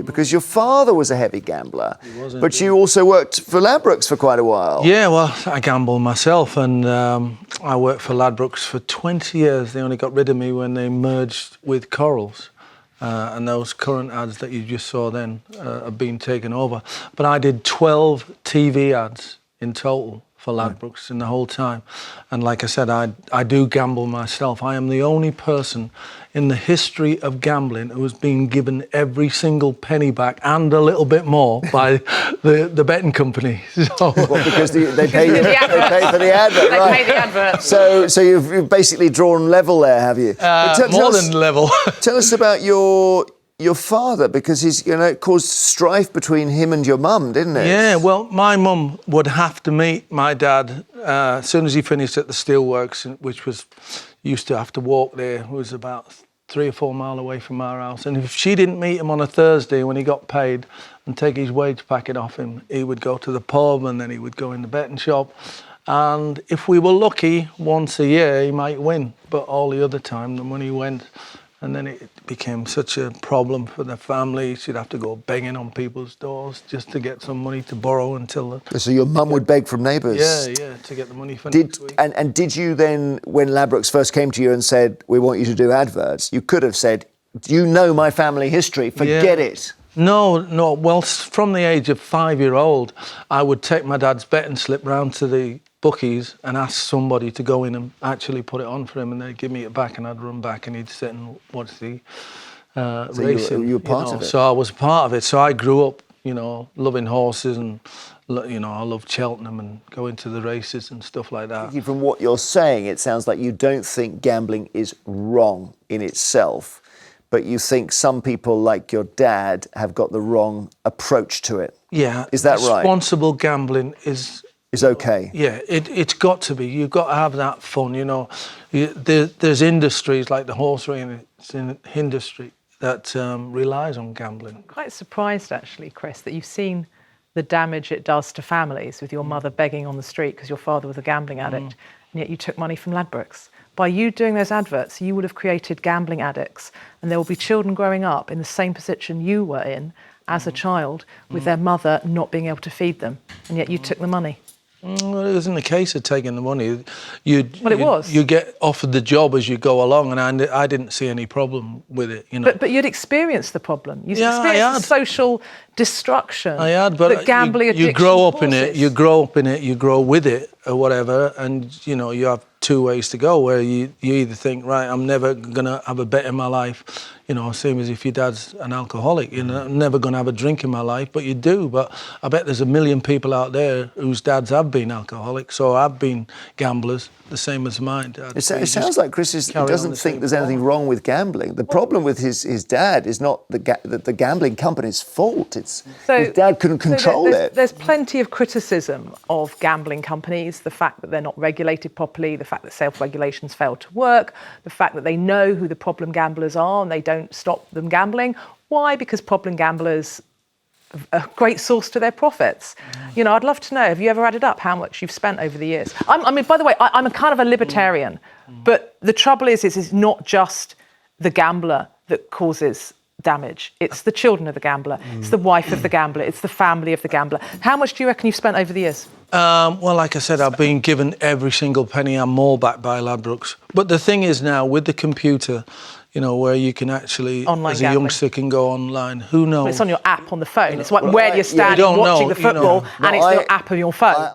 because your father was a heavy gambler. He was, but you also worked for Ladbrokes for quite a while. Yeah, well, I gamble myself, and I worked for Ladbrokes for 20 years. They only got rid of me when they merged with Corals. And those current ads that you just saw then have been taken over. But I did 12 TV ads in total for Ladbrokes in the whole time. And like I said, I do gamble myself. I am the only person in the history of gambling who has been given every single penny back and a little bit more by the betting company. So, well, because they pay you, they pay for the advert, they right? pay the advert. So you've basically drawn level there, have you? More than level. Tell us about your father, because it caused strife between him and your mum, didn't it? Yeah, well, my mum would have to meet my dad as soon as he finished at the steelworks, which used to have to walk there. It was about 3 or 4 miles away from our house. And if she didn't meet him on a Thursday when he got paid and take his wage packet off him, he would go to the pub and then he would go in the betting shop. And if we were lucky, once a year he might win. But all the other time the money went. And then it became such a problem for the family. She'd have to go begging on people's doors just to get some money to borrow until... So your mum would beg from neighbours? Yeah, to get the money for next week. And did you then, when Ladbrokes first came to you and said, we want you to do adverts, you could have said, you know my family history, forget it. No. Well, from the age of 5-year-old, I would take my dad's betting slip round to the bookies and ask somebody to go in and actually put it on for him, and they'd give me it back and I'd run back and he'd sit and watch the racing. You were part of it? So I was part of it. So I grew up, loving horses and, I loved Cheltenham and going to the races and stuff like that. From what you're saying, it sounds like you don't think gambling is wrong in itself, but you think some people like your dad have got the wrong approach to it. Yeah. Is that right? Responsible gambling is okay. Yeah, it's got to be. You've got to have that fun, There's industries like the horse racing industry that relies on gambling. I'm quite surprised, actually, Chris, that you've seen the damage it does to families with your mother begging on the street because your father was a gambling addict, and yet you took money from Ladbrokes. By you doing those adverts, you would have created gambling addicts, and there will be children growing up in the same position you were in as a child with their mother not being able to feed them, and yet you took the money. Well, it wasn't a case of taking the money. It was. You get offered the job as you go along, and I didn't see any problem with it. But you'd experienced the problem. You'd experienced the social destruction. I had, but that gambling addiction you grow up in causes. it. You grow up in it. You grow with it, or whatever, and you have 2 ways to go. Where you either think, right, I'm never gonna have a bet in my life. Same as if your dad's an alcoholic. I'm never going to have a drink in my life, but you do. But I bet there's a million people out there whose dads have been alcoholics or have been gamblers, the same as mine. It sounds like Chris doesn't think there's anything wrong with gambling. The problem with his dad is not the gambling company's fault. It's his dad couldn't control it. There's plenty of criticism of gambling companies, the fact that they're not regulated properly, the fact that self-regulations fail to work, the fact that they know who the problem gamblers are and they don't stop them gambling. Why? Because problem gamblers are a great source to their profits. I'd love to know, have you ever added up how much you've spent over the years? By the way, I'm a kind of a libertarian, but the trouble is it's not just the gambler that causes damage. It's the children of the gambler. It's the wife of the gambler. It's the family of the gambler. How much do you reckon you've spent over the years? Well, like I said, I've been given every single penny and more back by Ladbrokes. But the thing is now, with the computer, where you can actually, online as a gambling. youngster, can go online. Who knows? Well, it's on your app on the phone. It's like where you're standing watching the football, and it's the app of your phone.